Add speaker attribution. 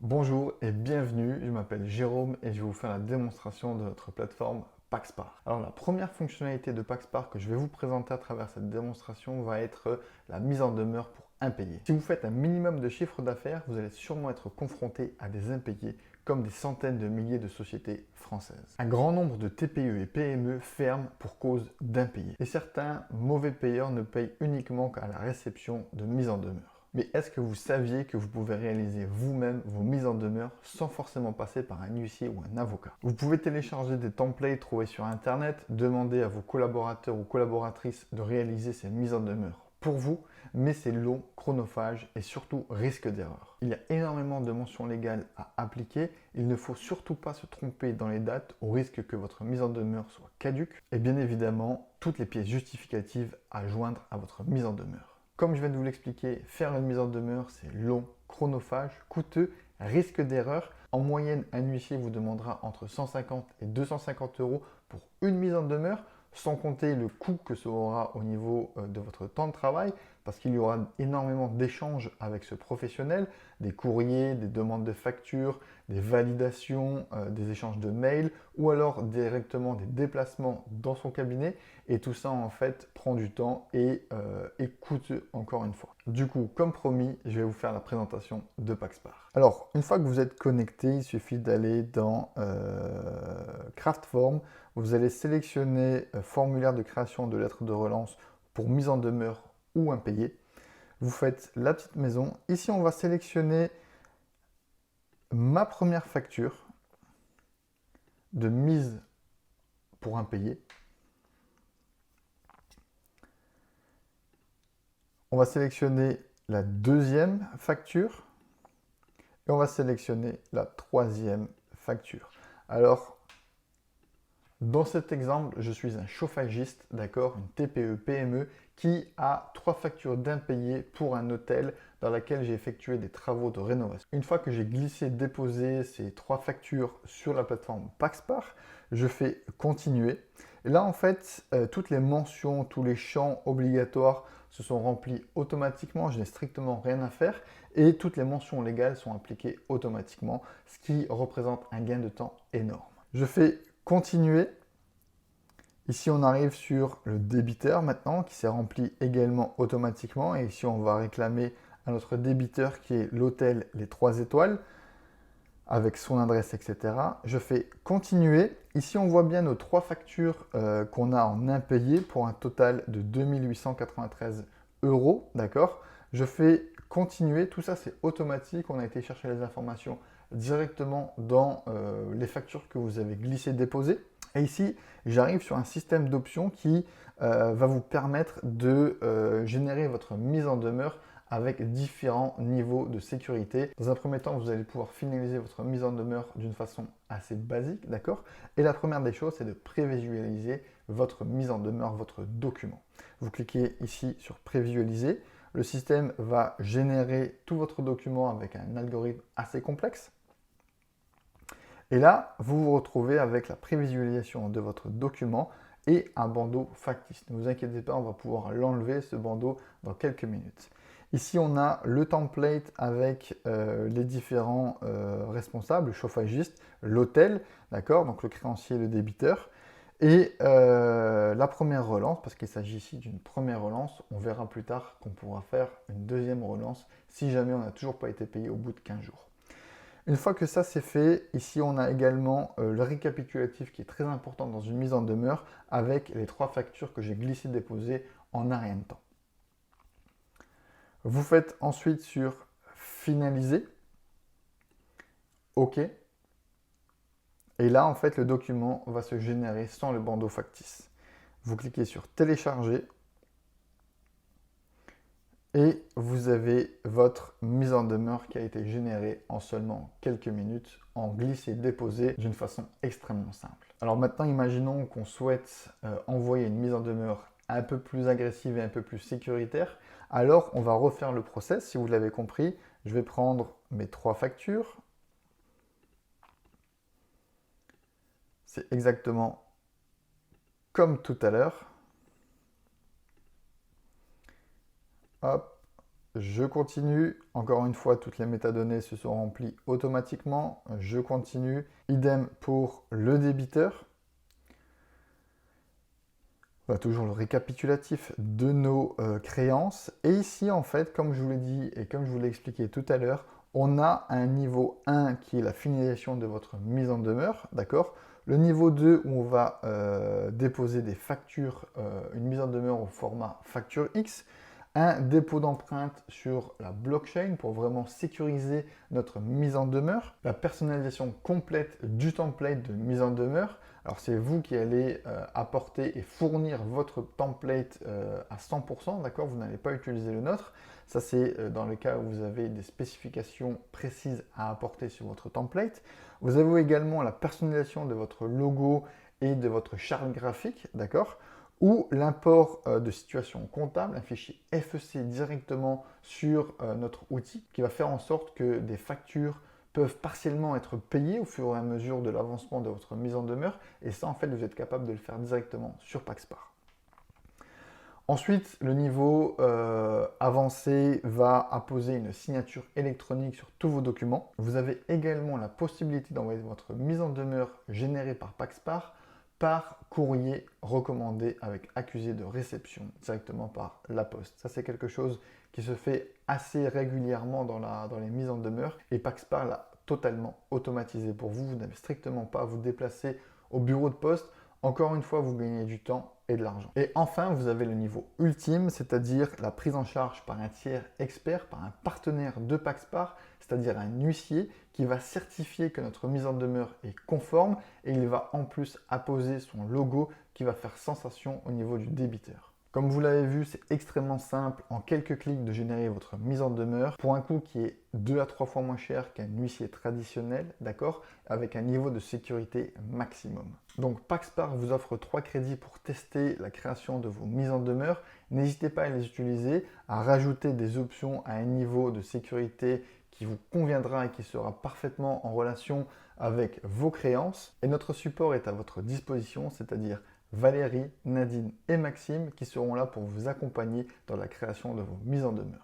Speaker 1: Bonjour et bienvenue, je m'appelle Jérôme et je vais vous faire la démonstration de notre plateforme Paxpar. Alors la première fonctionnalité de Paxpar que je vais vous présenter à travers cette démonstration va être la mise en demeure pour impayés. Si vous faites un minimum de chiffre d'affaires, vous allez sûrement être confronté à des impayés comme des centaines de milliers de sociétés françaises. Un grand nombre de TPE et PME ferment pour cause d'impayés. Et certains mauvais payeurs ne payent uniquement qu'à la réception de mise en demeure. Mais est-ce que vous saviez que vous pouvez réaliser vous-même vos mises en demeure sans forcément passer par un huissier ou un avocat? Vous pouvez télécharger des templates trouvés sur Internet, demander à vos collaborateurs ou collaboratrices de réaliser ces mises en demeure pour vous, mais c'est long, chronophage et surtout risque d'erreur. Il y a énormément de mentions légales à appliquer, il ne faut surtout pas se tromper dans les dates au risque que votre mise en demeure soit caduque et bien évidemment toutes les pièces justificatives à joindre à votre mise en demeure. Comme je viens de vous l'expliquer, faire une mise en demeure, c'est long, chronophage, coûteux, risque d'erreur. En moyenne, un huissier vous demandera entre 150 et 250 euros pour une mise en demeure, sans compter le coût que ça aura au niveau de votre temps de travail, parce qu'il y aura énormément d'échanges avec ce professionnel, des courriers, des demandes de factures, des validations, des échanges de mails, ou alors directement des déplacements dans son cabinet. Et tout ça, en fait, prend du temps et est coûteux, encore une fois. Du coup, comme promis, je vais vous faire la présentation de Paxpar. Alors, une fois que vous êtes connecté, il suffit d'aller dans Craftform. Vous allez sélectionner formulaire de création de lettres de relance pour mise en demeure ou impayé. Vous faites la petite maison. Ici, on va sélectionner ma première facture de mise pour impayé. On va sélectionner la deuxième facture et on va sélectionner la troisième facture. Alors, dans cet exemple, je suis un chauffagiste, d'accord, une TPE-PME qui a 3 factures d'impayés pour un hôtel dans laquelle j'ai effectué des travaux de rénovation. Une fois que j'ai glissé, déposé ces 3 factures sur la plateforme Paxpar, je fais continuer. Et là, en fait, toutes les mentions, tous les champs obligatoires se sont remplis automatiquement. Je n'ai strictement rien à faire et toutes les mentions légales sont appliquées automatiquement, ce qui représente un gain de temps énorme. Je fais continuer. Ici, on arrive sur le débiteur maintenant qui s'est rempli également automatiquement. Et ici, on va réclamer à notre débiteur qui est l'hôtel Les 3 étoiles avec son adresse, etc. Je fais continuer. Ici, on voit bien nos 3 factures qu'on a en impayé pour un total de 2893 euros. D'accord. Je fais continuer. Tout ça, c'est automatique. On a été chercher les informations directement dans les factures que vous avez glissées, déposées. Et ici, j'arrive sur un système d'options qui va vous permettre de générer votre mise en demeure avec différents niveaux de sécurité. Dans un premier temps, vous allez pouvoir finaliser votre mise en demeure d'une façon assez basique, d'accord? Et la première des choses, c'est de prévisualiser votre mise en demeure, votre document. Vous cliquez ici sur prévisualiser. Le système va générer tout votre document avec un algorithme assez complexe. Et là, vous vous retrouvez avec la prévisualisation de votre document et un bandeau factice. Ne vous inquiétez pas, on va pouvoir l'enlever, ce bandeau, dans quelques minutes. Ici, on a le template avec les différents responsables, le chauffagiste, l'hôtel, d'accord, donc le créancier, le débiteur. Et la première relance, parce qu'il s'agit ici d'une première relance, on verra plus tard qu'on pourra faire une deuxième relance si jamais on n'a toujours pas été payé au bout de 15 jours. Une fois que ça c'est fait, ici on a également le récapitulatif qui est très important dans une mise en demeure avec les 3 factures que j'ai glissées déposées en un rien de temps. Vous faites ensuite sur finaliser, OK. Et là en fait le document va se générer sans le bandeau factice. Vous cliquez sur télécharger. Et vous avez votre mise en demeure qui a été générée en seulement quelques minutes, en glissé-déposé d'une façon extrêmement simple. Alors maintenant, imaginons qu'on souhaite envoyer une mise en demeure un peu plus agressive et un peu plus sécuritaire. Alors, on va refaire le process, si vous l'avez compris. Je vais prendre mes 3 factures. C'est exactement comme tout à l'heure. Hop. je continue. Encore une fois, toutes les métadonnées se sont remplies automatiquement. Je continue. Idem pour le débiteur. Voilà, toujours le récapitulatif de nos créances. Et ici, en fait, comme je vous l'ai dit et comme je vous l'ai expliqué tout à l'heure, on a un niveau 1 qui est la finalisation de votre mise en demeure, d'accord? Le niveau 2 où on va déposer des factures, une mise en demeure au format facture X, un dépôt d'empreinte sur la blockchain pour vraiment sécuriser notre mise en demeure, la personnalisation complète du template de mise en demeure. Alors c'est vous qui allez apporter et fournir votre template à 100%, d'accord? Vous n'allez pas utiliser le nôtre. Ça c'est dans le cas où vous avez des spécifications précises à apporter sur votre template. Vous avez également la personnalisation de votre logo et de votre charte graphique, d'accord? Ou l'import de situation comptable, un fichier FEC directement sur notre outil qui va faire en sorte que des factures peuvent partiellement être payées au fur et à mesure de l'avancement de votre mise en demeure. Et ça, en fait, vous êtes capable de le faire directement sur Paxpar. Ensuite, le niveau avancé va apposer une signature électronique sur tous vos documents. Vous avez également la possibilité d'envoyer votre mise en demeure générée par Paxpar par courrier recommandé avec accusé de réception directement par la poste. Ça, c'est quelque chose qui se fait assez régulièrement dans les mises en demeure et Paxpar l'a totalement automatisé pour vous. Vous n'avez strictement pas à vous déplacer au bureau de poste. Encore une fois, vous gagnez du temps et de l'argent. Et enfin, vous avez le niveau ultime, c'est-à-dire la prise en charge par un tiers expert, par un partenaire de Paxpar, c'est-à-dire un huissier qui va certifier que notre mise en demeure est conforme et il va en plus apposer son logo qui va faire sensation au niveau du débiteur. Comme vous l'avez vu, c'est extrêmement simple en quelques clics de générer votre mise en demeure pour un coût qui est 2 à 3 fois moins cher qu'un huissier traditionnel, d'accord, avec un niveau de sécurité maximum. Donc Paxpar vous offre 3 crédits pour tester la création de vos mises en demeure. N'hésitez pas à les utiliser, à rajouter des options à un niveau de sécurité qui vous conviendra et qui sera parfaitement en relation avec vos créances. Et notre support est à votre disposition, c'est-à-dire Valérie, Nadine et Maxime qui seront là pour vous accompagner dans la création de vos mises en demeure.